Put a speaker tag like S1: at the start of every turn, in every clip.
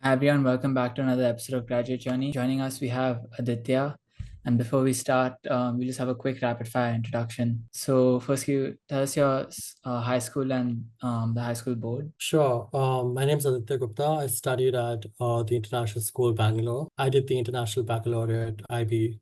S1: Hi everyone, welcome back to another episode of Graduate Journey. Joining us, we have Aditya. And before we start, we just have a quick rapid fire introduction. So, first, can you tell us your high school and the high school board?
S2: Sure. My name is Aditya Gupta. I studied at the International School, Bangalore. I did the International Baccalaureate IB,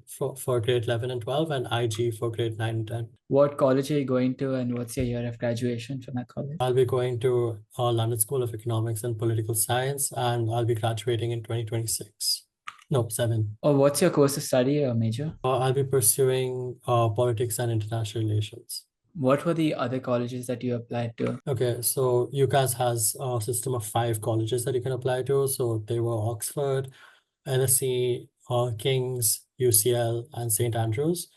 S2: for grade 11 and 12, and IG for grade 9 and 10.
S1: What college are you going to, and what's your year of graduation from that college?
S2: I'll be going to London School of Economics and Political Science, and I'll be graduating in 2026. No, 7.
S1: Or what's your course of study or major?
S2: I'll be pursuing politics and international relations.
S1: What were the other colleges that you applied to?
S2: Okay, so UCAS has a system of 5 colleges that you can apply to. So they were Oxford, LSE, King's, UCL, and St. Andrews.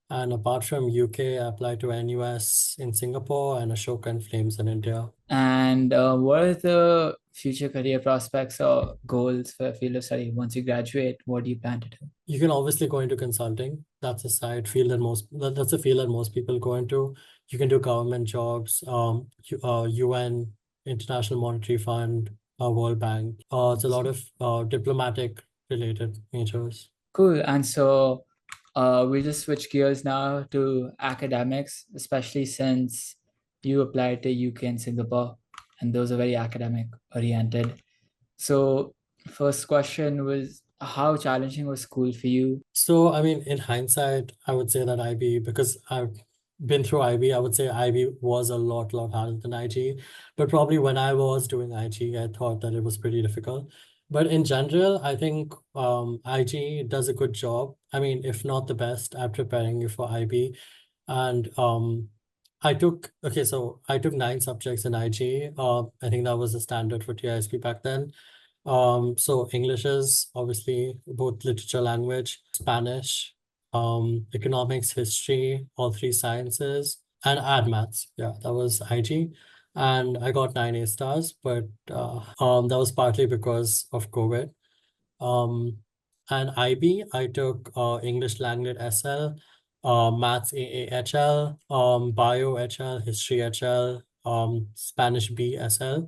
S2: And apart from UK, I applied to NUS in Singapore and Ashoka and Flames in India.
S1: And what are the future career prospects or goals for a field of study? Once you graduate, what do you plan to do?
S2: You can obviously go into consulting. That's a side field that's a field that most people go into. You can do government jobs, UN, International Monetary Fund, World Bank. It's a lot of diplomatic related majors.
S1: Cool. And so we'll just switch gears now to academics, especially since you applied to UK and Singapore, and those are very academic oriented. So first question was, how challenging was school for you?
S2: So, I mean, in hindsight, I would say that IB, because I've been through IB, I would say IB was a lot harder than IG. But probably when I was doing IG, I thought that it was pretty difficult. But in general, I think IG does a good job. I mean, if not the best at preparing you for IB. And I took 9 subjects in IG. I think that was the standard for TISP back then. So English is obviously both literature, language, Spanish, economics, history, all 3 sciences, and add maths. Yeah, that was IG. And I got 9 A stars, but that was partly because of COVID. And IB, I took English language SL, maths AAHL, bio HL, history HL, Spanish B SL.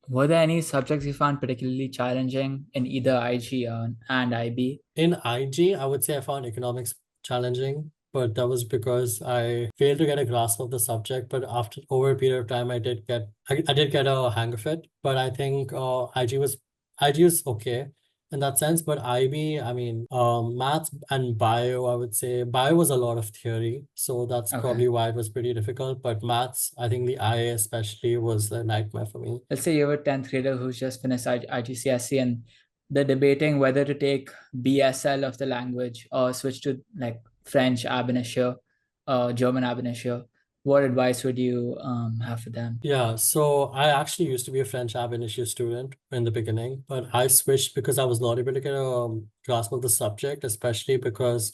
S1: Were there any subjects you found particularly challenging in either IG and IB?
S2: In IG, I would say I found economics challenging, but that was because I failed to get a grasp of the subject. But over a period of time, I did get a hang of it. But I think IG was okay in that sense. But IB, I mean, maths and bio, I would say bio was a lot of theory, so that's
S1: Okay.
S2: probably why it was pretty difficult. But maths, I think the IA especially was a nightmare for me.
S1: Let's say you're a 10th grader who's just finished IGCSE and they're debating whether to take BSL of the language or switch to like French ab initio, German ab initio. What advice would you have for them?
S2: Yeah, so I actually used to be a French ab initio student in the beginning, but I switched because I was not able to get a grasp of the subject, especially because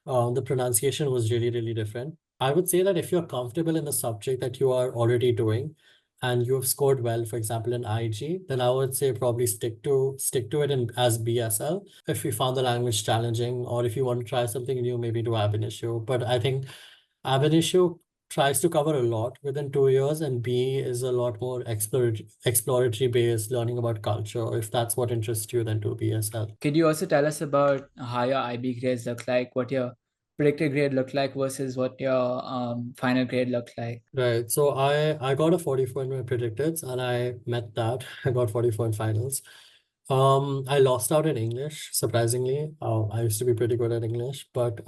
S2: the pronunciation was really different. I would say that if you're comfortable in the subject that you are already doing and you have scored well, for example, in IG, then I would say probably stick to it as BSL. If you found the language challenging, or if you want to try something new, maybe do ab initio. But I think ab initio tries to cover a lot within 2 years, and B is a lot more exploratory based, learning about culture. If that's what interests you, then do BSL.
S1: Could you also tell us about how your IB grades look like, what your predicted grade looked like versus what your final grade looked like?
S2: Right. So I got a 44 in my predicteds, and I met that. I got 44 in finals. I lost out in English, surprisingly. I used to be pretty good at English, but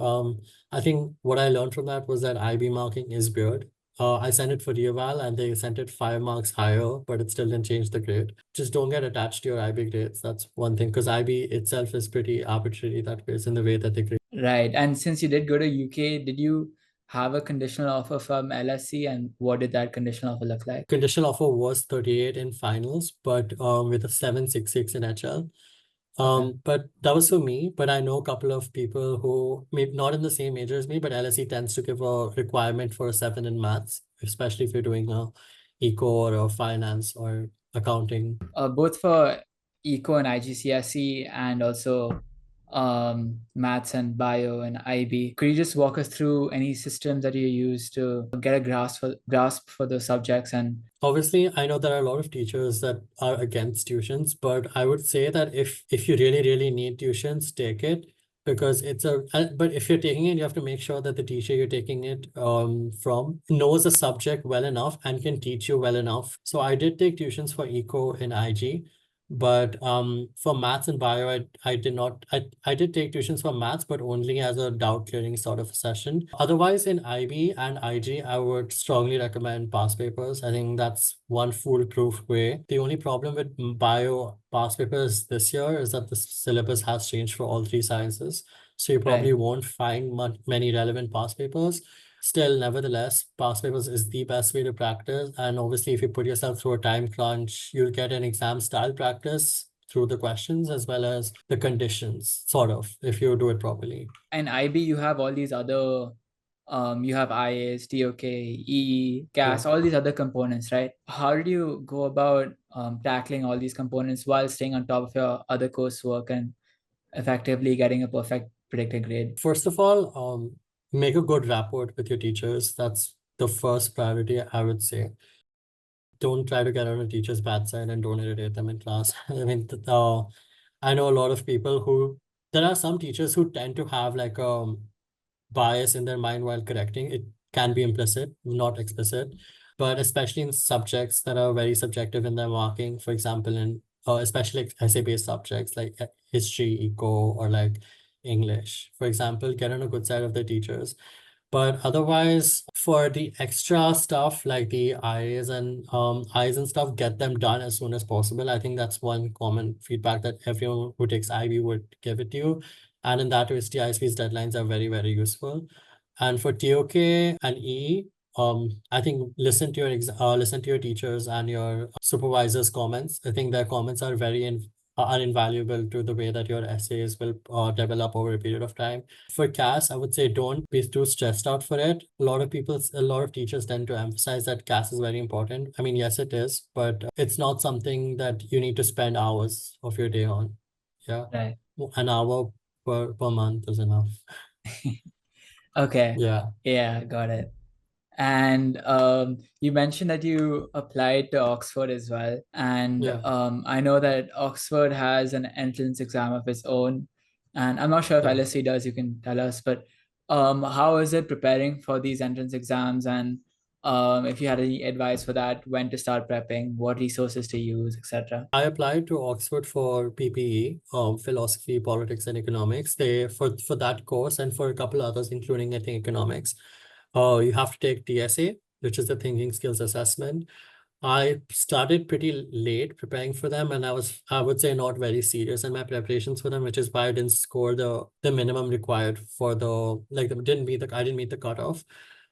S2: I think what I learned from that was that IB marking is weird. I sent it for reeval and they sent it 5 marks higher, but it still didn't change the grade. Just don't get attached to your IB grades. That's one thing, because IB itself is pretty arbitrary that way. It's in the way that they grade.
S1: Right. And since you did go to UK, did you have a conditional offer from LSE, and what did that conditional offer look like?
S2: Conditional offer was 38 in finals, but with a 7.66 in HL.
S1: Okay.
S2: But that was for me. But I know a couple of people who maybe not in the same major as me, but LSE tends to give a requirement for a 7 in maths, especially if you're doing a eco or a finance or accounting.
S1: Both for Eco and IGCSE, and also maths and bio and IB. Could you just walk us through any systems that you use to get a grasp for the subjects? And
S2: Obviously, I know there are a lot of teachers that are against tuitions, but I would say that if you really, really need tuitions, take it because but if you're taking it, you have to make sure that the teacher you're taking it from knows the subject well enough and can teach you well enough. So I did take tuitions for eco in IG, but for maths and bio, I did not I did take tuitions for maths, but only as a doubt clearing sort of session. Otherwise, in IB and IG, I would strongly recommend past papers. I think that's one foolproof way. The only problem with bio past papers this year is that the syllabus has changed for all three sciences. So you probably
S1: right.
S2: won't find many relevant past papers. Still, nevertheless, past papers is the best way to practice. And obviously, if you put yourself through a time crunch, you'll get an exam style practice through the questions as well as the conditions, sort of, if you do it properly.
S1: And IB, you have all these other, you have IAS, TOK, EE,
S2: Yeah.
S1: CAS, all these other components, right? How did you go about tackling all these components while staying on top of your other coursework and effectively getting a perfect predicted grade?
S2: First of all, make a good rapport with your teachers. That's the first priority, I would say. Don't try to get on a teacher's bad side and don't irritate them in class. I mean, I know a lot of people there are some teachers who tend to have like bias in their mind while correcting. It can be implicit, not explicit, but especially in subjects that are very subjective in their marking, for example, in especially like essay-based subjects like history, eco, or like English, for example, get on a good side of the teachers. But otherwise, for the extra stuff like the I's and stuff, get them done as soon as possible. I think that's one common feedback that everyone who takes IB would give it to you. And in that way, TISP's deadlines are very, very useful. And for TOK and EE, I think listen to your teachers and your supervisors' comments. I think their comments are are invaluable to the way that your essays will develop over a period of time. For CAS, I would say don't be too stressed out for it. A lot of teachers tend to emphasize that CAS is very important. I mean, yes, it is, but it's not something that you need to spend hours of your day on. Yeah,
S1: Right.
S2: an hour per month is enough.
S1: Okay.
S2: Yeah,
S1: Yeah, got it. And you mentioned that you applied to Oxford as well. And
S2: yeah,
S1: I know that Oxford has an entrance exam of its own. And I'm not sure if
S2: yeah.
S1: LSE does, you can tell us, but how is it preparing for these entrance exams? And if you had any advice for that, when to start prepping, what resources to use, etc.
S2: I applied to Oxford for PPE, philosophy, politics, and economics. They for that course and for a couple others, including I think economics. You have to take TSA, which is the Thinking Skills Assessment. I started pretty late preparing for them, and I would say, not very serious in my preparations for them, which is why I didn't score the minimum required for I didn't meet the cutoff.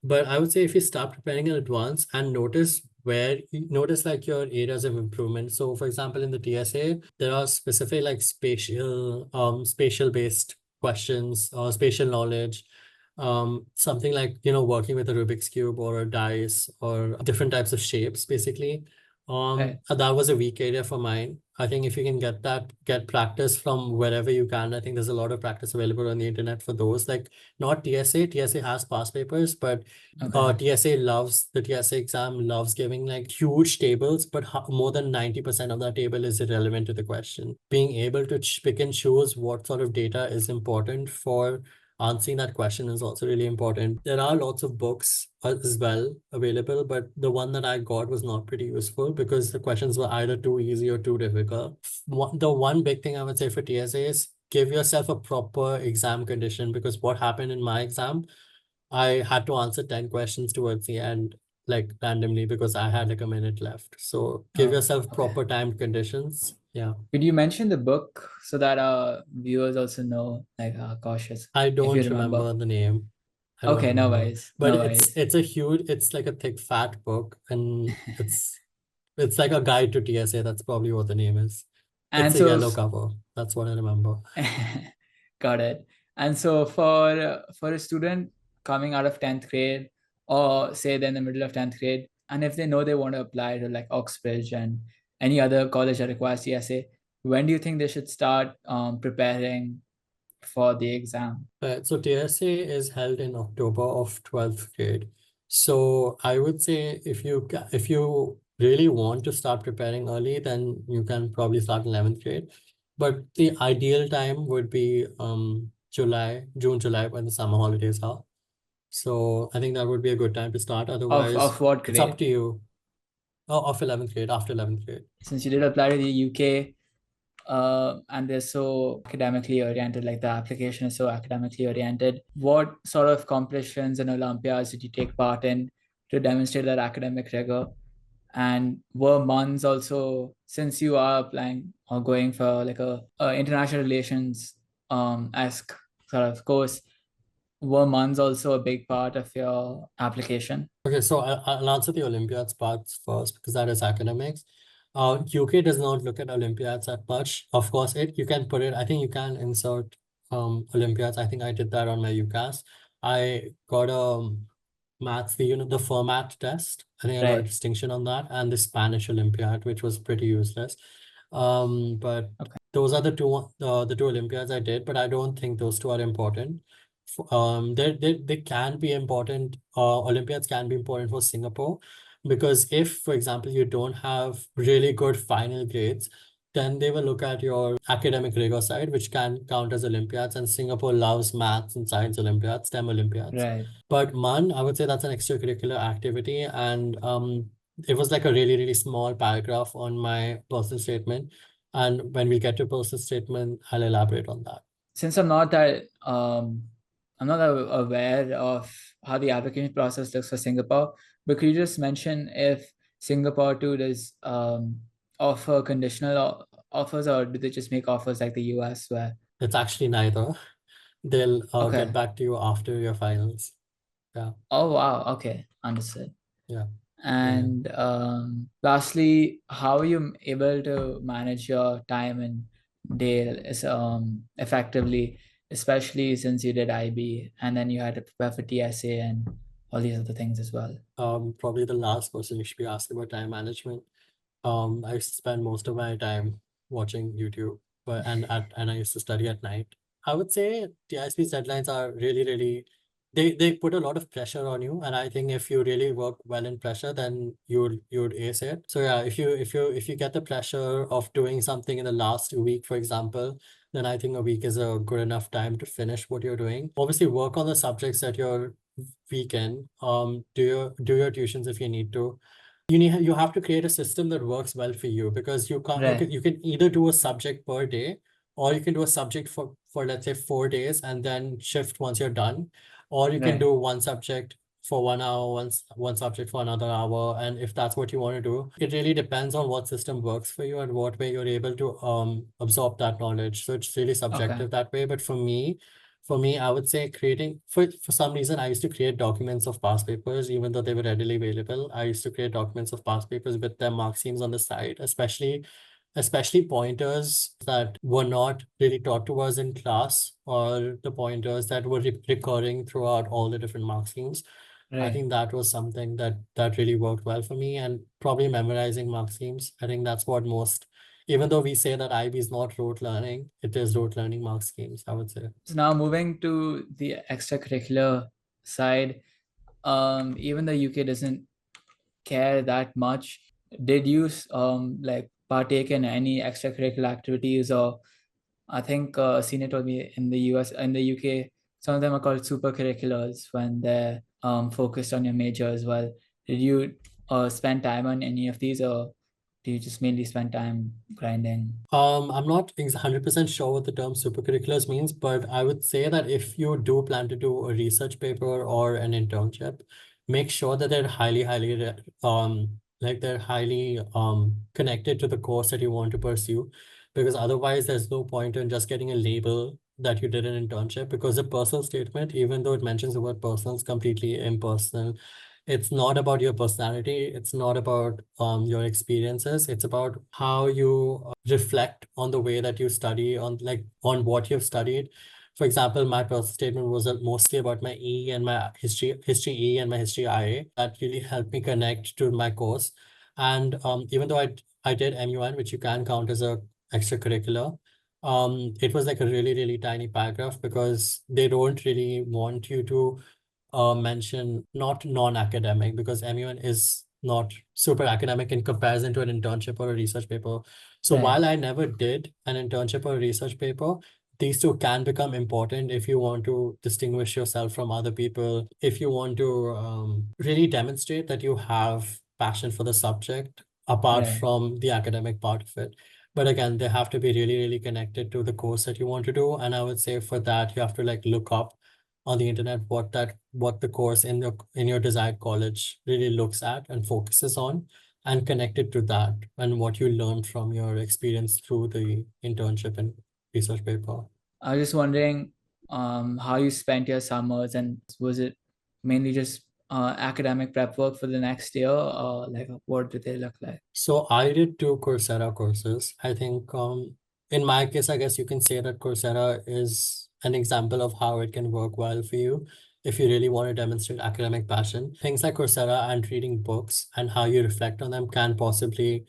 S2: But I would say if you start preparing in advance and notice like your areas of improvement. So for example, in the TSA, there are specific like spatial based questions or spatial knowledge, something like working with a Rubik's cube or a dice or different types of shapes basically.
S1: Right.
S2: That was a weak area for mine. I think if you can get practice from wherever you can. I think there's a lot of practice available on the internet for those. Like not TSA has past papers, but
S1: Okay.
S2: the TSA exam loves giving like huge tables, but more than 90% of that table is irrelevant to the question. Being able to pick and choose what sort of data is important for answering that question is also really important. There are lots of books as well available, but the one that I got was not pretty useful because the questions were either too easy or too difficult. The one big thing I would say for TSA is give yourself a proper exam condition, because what happened in my exam, I had to answer 10 questions towards the end, like randomly, because I had like a minute left. So give
S1: Oh,
S2: yourself
S1: okay.
S2: proper timed conditions. Yeah.
S1: Could you mention the book so that our viewers also know, like, cautious,
S2: I
S1: if you
S2: don't
S1: remember?
S2: remember the name. I don't
S1: Okay, no
S2: remember.
S1: worries.
S2: But
S1: No worries.
S2: it's like a thick fat book, and it's like a guide to TSA. That's probably what the name is.
S1: And
S2: It's a
S1: so,
S2: yellow cover. That's what I remember.
S1: got it. And so for a student coming out of 10th grade, or say they're in the middle of 10th grade, and if they know they want to apply to like Oxbridge and any other college that requires CSA, when do you think they should start preparing for the exam?
S2: So TSA is held in October of 12th grade. So I would say if you really want to start preparing early, then you can probably start in 11th grade. But the ideal time would be June, July, when the summer holidays are. So I think that would be a good time to start. Otherwise,
S1: Of what
S2: it's up
S1: grade?
S2: to you. Oh, of 11th grade, after 11th grade.
S1: Since you did apply to the UK, and they're so academically oriented, like the application is so academically oriented, what sort of competitions and Olympiads did you take part in to demonstrate that academic rigor? And were months also, since you are applying or going for like a international relations esque sort of course, were months also a big part of your application?
S2: Okay, so I'll answer the Olympiads parts first because that is academics. UK does not look at Olympiads that much. Of course, you can put it. I think you can insert Olympiads. I think I did that on my UCAS. I got a maths, the format test. I think I got a
S1: Right.
S2: distinction on that, and the Spanish Olympiad, which was pretty useless. But
S1: Okay.
S2: those are the two Olympiads I did, but I don't think those two are important. They can be important. Olympiads can be important for Singapore because if, for example, you don't have really good final grades, then they will look at your academic rigor side, which can count as Olympiads. And Singapore loves maths and science Olympiads, STEM Olympiads.
S1: Right.
S2: But MUN, I would say that's an extracurricular activity, and it was like a really, really small paragraph on my personal statement. And when we get to personal statement, I'll elaborate on that.
S1: Since I'm not aware of how the application process looks for Singapore, but could you just mention if Singapore too does offer conditional offers, or do they just make offers like the US where?
S2: It's actually neither. They'll get
S1: Okay.
S2: back to you after your finals. Yeah,
S1: Oh wow. Okay, understood.
S2: yeah, yeah.
S1: And lastly, how are you able to manage your time and day effectively, especially since you did IB and then you had to prepare for TSA and all these other things as well?
S2: Probably the last person you should be asking about time management. I used to spend most of my time watching YouTube, and I used to study at night. I would say TISP's deadlines are really, really they put a lot of pressure on you, and I think if you really work well in pressure, then you'd ace it. So yeah, if you get the pressure of doing something in the last week, for example, then I think a week is a good enough time to finish what you're doing. Obviously, work on the subjects that you're weak in. Do your tuitions if you need to. You have to create a system that works well for you because
S1: Right,
S2: you can either do a subject per day, or you can do a subject for let's say 4 days and then shift once you're done, or you can
S1: right.
S2: do one subject for 1 hour, one subject for another hour. And if that's what you want to do, it really depends on what system works for you and what way you're able to absorb that knowledge. So it's really
S1: Okay,
S2: subjective that way. But for me, I would say creating for some reason I used to create documents of past papers, even though they were readily available. I used to create documents of past papers with their mark schemes on the side, especially pointers that were not really taught to us in class, or the pointers that were recurring throughout all the different mark schemes. I
S1: right.
S2: think that was something that really worked well for me, and probably memorizing mark schemes. I think that's what most, even though we say that IB is not rote learning, it is rote learning mark schemes, I would say.
S1: So now moving to the extracurricular side, even the UK doesn't care that much. Did you like partake in any extracurricular activities, or I think senior told me in the US, in the UK, some of them are called super curriculars when they're focused on your major as well. Did you spend time on any of these, or do you just mainly spend time grinding?
S2: I'm not 100% sure what the term supercurriculars means, but I would say that if you do plan to do a research paper or an internship, make sure that they're highly connected to the course that you want to pursue, because otherwise there's no point in just getting a label that you did an internship, because a personal statement, even though it mentions the word personal, is completely impersonal. It's not about your personality. It's not about your experiences. It's about how you reflect on the way that you study, on what you've studied. For example, my personal statement was mostly about my E and my history E and my history IA. That really helped me connect to my course. And even though I did MUN, which you can count as a extracurricular, It was like a really tiny paragraph because they don't really want you to mention not non-academic, because everyone is not super academic in comparison to an internship or a research paper. So
S1: Right.
S2: while I never did an internship or a research paper, these two can become important if you want to distinguish yourself from other people, if you want to really demonstrate that you have passion for the subject apart
S1: Right.
S2: from the academic part of it. But again, they have to be really connected to the course that you want to do. And I would say for that, you have to like look up on the internet what the course in your desired college really looks at and focuses on, and connect it to that and what you learned from your experience through the internship and research paper.
S1: I was just wondering how you spent your summers, and was it mainly just academic prep work for the next year, or like what did they look like?
S2: So I did two Coursera courses. I think in my case, I guess you can say that Coursera is an example of how it can work well for you if you really want to demonstrate academic passion. Things like Coursera and reading books and how you reflect on them can possibly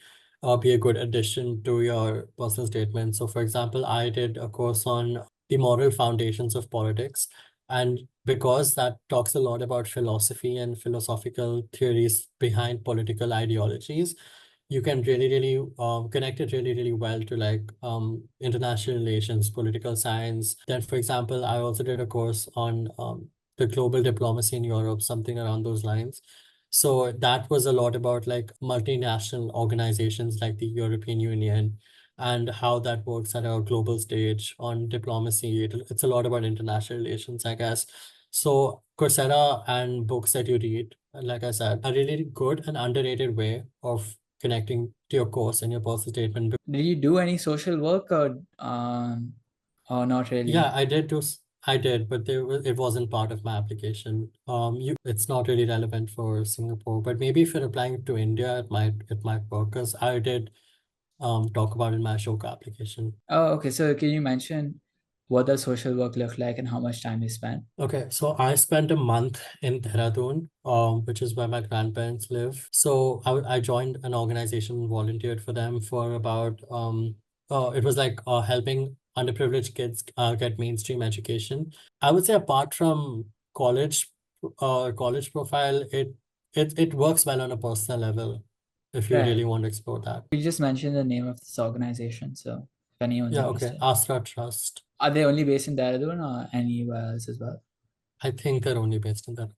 S2: be a good addition to your personal statement. So, for example, I did a course on the moral foundations of politics. And because that talks a lot about philosophy and philosophical theories behind political ideologies, you can really connect it really well to like international relations, political science. Then, for example, I also did a course on the global diplomacy in Europe, something around those lines. So that was a lot about like multinational organizations like the European Union and how that works at a global stage on diplomacy. It's a lot about international relations, I guess. So Coursera and books that you read, like I said, a really good and underrated way of connecting to your course and your personal statement.
S1: Did you do any social work, or not
S2: Yeah,
S1: really?
S2: I did, but it wasn't part of my application. It's not really relevant for Singapore, but maybe if you're applying to India, it might work, because I did talk about it in my Ashoka application.
S1: Oh, okay. So can you mention what the social work looked like and how much time you spent?
S2: Okay, so I spent a month in Dehradun, which is where my grandparents live. So I joined an organization, volunteered for them for about it was like helping underprivileged kids get mainstream education. I would say apart from college, college profile, it works well on a personal level if you
S1: Right.
S2: really want to explore that.
S1: You just mentioned the name of this organization, so if anyone's
S2: Yeah, okay.
S1: interested.
S2: Astra Trust.
S1: Are they only based in Dehradun or anywhere else as well?
S2: I think they're only based in that.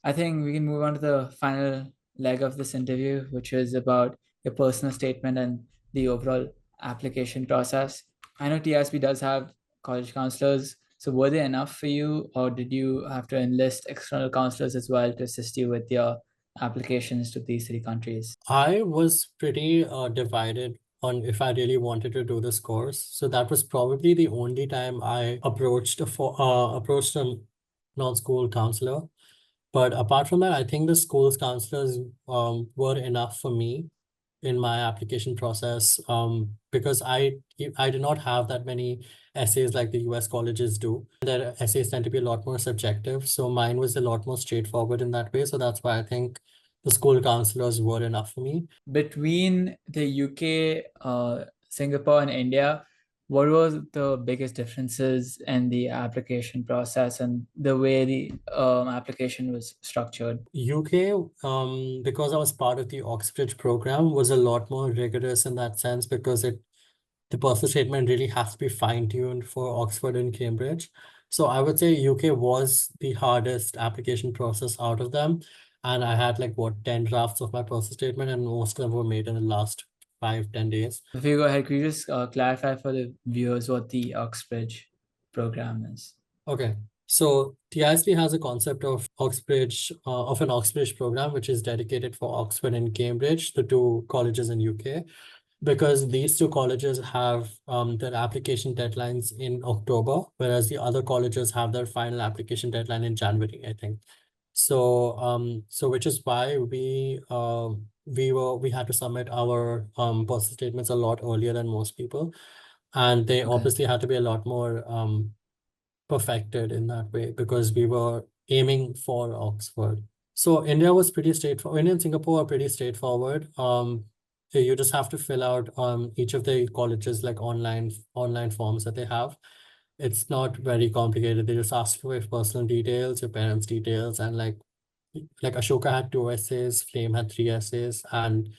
S1: I think we can move on to the final leg of this interview, which is about your personal statement and the overall application process. I know TSB does have college counselors, so were they enough for you, or did you have to enlist external counselors as well to assist you with your applications to these three countries?
S2: I was pretty divided on if I really wanted to do this course. So that was probably the only time I approached a non-school counselor. But apart from that, I think the school's counselors were enough for me in my application process, because I did not have that many essays like the US colleges do. Their essays tend to be a lot more subjective. So mine was a lot more straightforward in that way. So that's why I think the school counselors were enough for me.
S1: Between the UK, Singapore, and India, what were the biggest differences in the application process and the way the application was structured?
S2: UK, because I was part of the Oxbridge program, was a lot more rigorous in that sense, because the personal statement really has to be fine-tuned for Oxford and Cambridge. So I would say UK was the hardest application process out of them. And I had like what 10 drafts of my personal statement, and most of them were made in the last 5, 10 days.
S1: If you go ahead, could you just clarify for the viewers what the Oxbridge program is?
S2: Okay. So TISP has a concept of an Oxbridge program, which is dedicated for Oxford and Cambridge, the two colleges in UK, because these two colleges have their application deadlines in October, whereas the other colleges have their final application deadline in January, I think. So which is why we had to submit our personal statements a lot earlier than most people, and they
S1: Okay.
S2: obviously had to be a lot more perfected in that way because we were aiming for Oxford. So India was pretty straightforward. India and Singapore are pretty straightforward. You just have to fill out each of the colleges like online forms that they have. It's not very complicated. They just ask for your personal details, your parents' details, and like Ashoka had 2 essays, Flame had 3 essays, and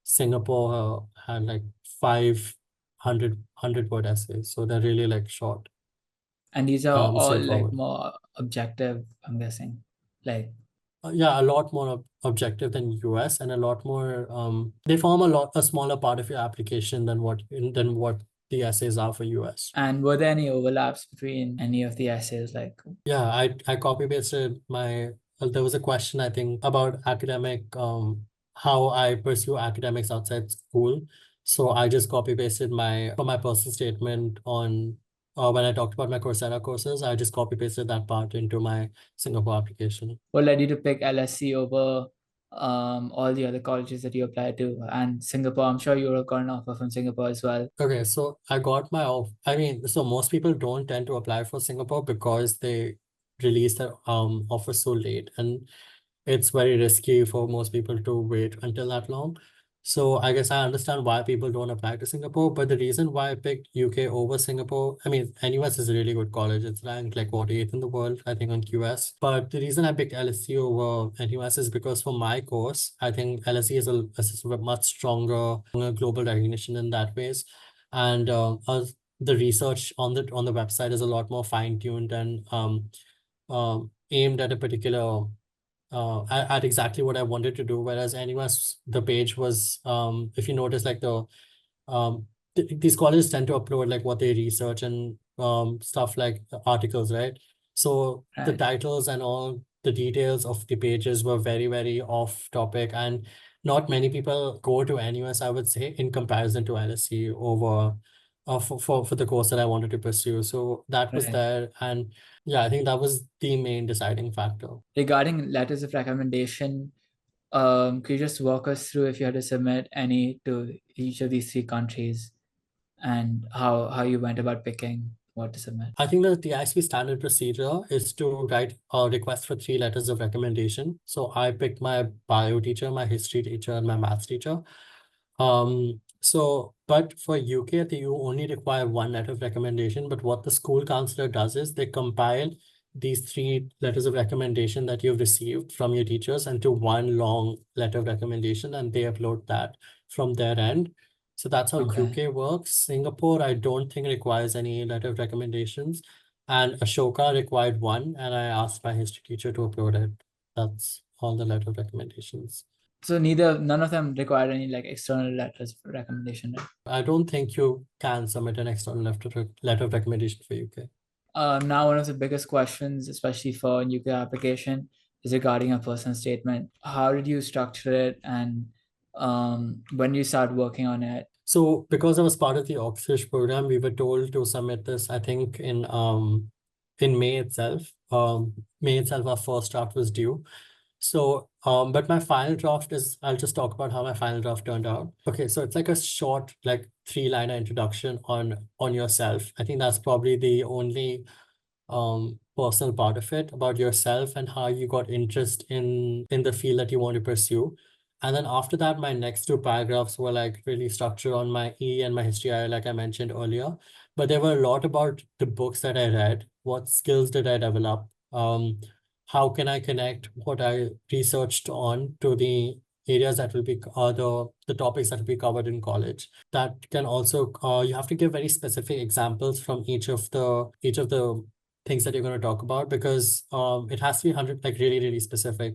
S2: Singapore had like 500 word essays. So they're really like short,
S1: And these are all like
S2: straightforward.
S1: more objective, I'm guessing. Like,
S2: Yeah, a lot more objective than US, and a lot more they form a smaller part of your application than what the essays are for US.
S1: and were there any overlaps between any of the essays? Like,
S2: Yeah, I copy pasted there was a question I think about academic how I pursue academics outside school. So I just copy pasted my personal statement on when I talked about my Coursera courses, I just copy pasted that part into my Singapore application.
S1: what led you to pick LSE over all the other colleges that you applied to? And Singapore, I'm sure you got an offer from Singapore as well.
S2: Okay, so I got my off. I mean, so most people don't tend to apply for Singapore because they release their offer so late, and it's very risky for most people to wait until that long. So I guess I understand why people don't apply to Singapore, but the reason why I picked UK over Singapore, I mean, NUS is a really good college. It's ranked like what, eighth in the world, I think, on QS. But the reason I picked LSE over NUS is because for my course, I think LSE is a much stronger global recognition in that ways. And the research on the website is a lot more fine-tuned and aimed at a particular at exactly what I wanted to do. Whereas anyways, the page was if you notice like these colleges tend to upload like what they research and stuff like articles, right? So the
S1: Right.
S2: titles and all the details of the pages were very, very off topic, and not many people go to NUS, I would say, in comparison to LSE over for the course that I wanted to pursue. So that was
S1: Right.
S2: there, and yeah, I think that was the main deciding factor.
S1: Regarding letters of recommendation, could you just walk us through if you had to submit any to each of these three countries and how you went about picking what to submit?
S2: I think that the ISB standard procedure is to write a request for 3 letters of recommendation. So I picked my bio teacher, my history teacher, and my maths teacher. But for UK, you only require 1 letter of recommendation. But what the school counselor does is they compile these 3 letters of recommendation that you've received from your teachers into one long letter of recommendation, and they upload that from their end. So that's how
S1: Okay.
S2: UK works. Singapore, I don't think requires any letter of recommendations. And Ashoka required one, and I asked my history teacher to upload it. That's all the letter of recommendations.
S1: So none of them required any like external letters of recommendation, right?
S2: I don't think you can submit an external letter of recommendation for UK.
S1: Now one of the biggest questions, especially for UK application, is regarding a personal statement. How did you structure it, and when you start working on it?
S2: So because I was part of the Oxford program, we were told to submit this, I think, in May itself. May itself, our first draft was due. So, but my final draft I'll just talk about how my final draft turned out. Okay, so it's like a short, like 3-liner introduction on yourself. I think that's probably the only personal part of it about yourself and how you got interest in the field that you want to pursue. And then after that, my next 2 paragraphs were like really structured on my E and my history, like I mentioned earlier. But there were a lot about the books that I read, what skills did I develop, how can I connect what I researched on to the areas that will be the topics that will be covered in college. That can also you have to give very specific examples from each of the things that you're going to talk about, because it has to be 100 like really, really specific.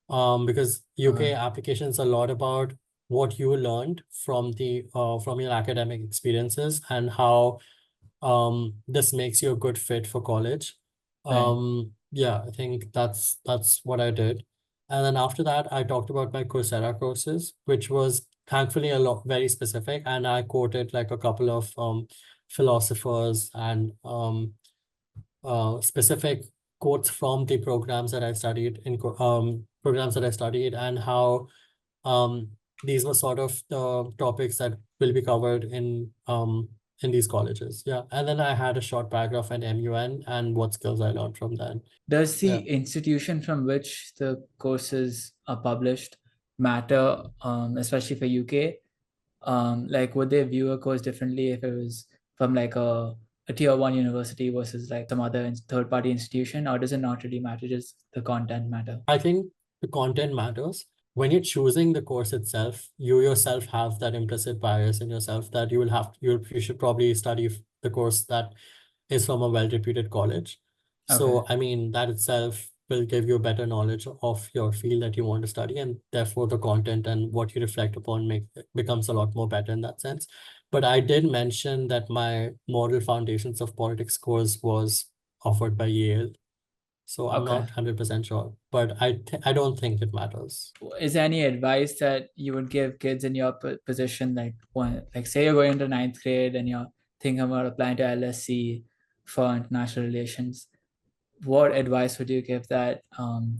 S2: Because UK applications a lot about what you learned from your academic experiences and how this makes you a good fit for college.
S1: Right.
S2: Yeah, I think that's what I did. And then after that, I talked about my Coursera courses, which was thankfully a lot very specific, and I quoted like a couple of philosophers and specific quotes from the programs that I studied and how these were sort of the topics that will be covered in these colleges. Yeah. And then I had a short paragraph on MUN and what skills I learned from that.
S1: Does the
S2: Yeah.
S1: institution from which the courses are published matter, especially for UK? Like would they view a course differently if it was from like a tier one university versus like some other third party institution, or does it not really matter, just the content matter?
S2: I think the content matters. When you're choosing the course itself, you yourself have that implicit bias in yourself that you will have you should probably study the course that is from a well-reputed college.
S1: Okay.
S2: So, I mean, that itself will give you better knowledge of your field that you want to study, and therefore the content and what you reflect upon becomes a lot more better in that sense. But I did mention that my Moral Foundations of Politics course was offered by Yale. So I'm
S1: Okay.
S2: not 100% sure, but I don't think it matters.
S1: Is there any advice that you would give kids in your position, like like say you're going into ninth grade and you're thinking about applying to LSE for international relations? What advice would you give that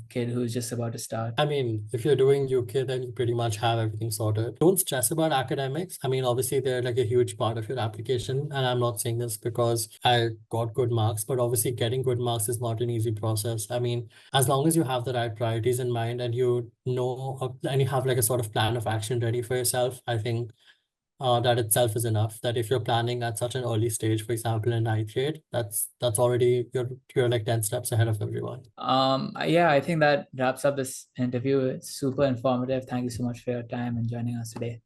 S1: kid who's just about to start?
S2: I mean, if you're doing UK, then you pretty much have everything sorted. Don't stress about academics. I mean, obviously, they're like a huge part of your application. And I'm not saying this because I got good marks, but obviously, getting good marks is not an easy process. I mean, as long as you have the right priorities in mind and you know, and you have like a sort of plan of action ready for yourself, I think that itself is enough. That if you're planning at such an early stage, for example, in ninth grade, that's already you're like 10 steps ahead of everyone.
S1: Yeah, I think that wraps up this interview. It's super informative. Thank you so much for your time and joining us today.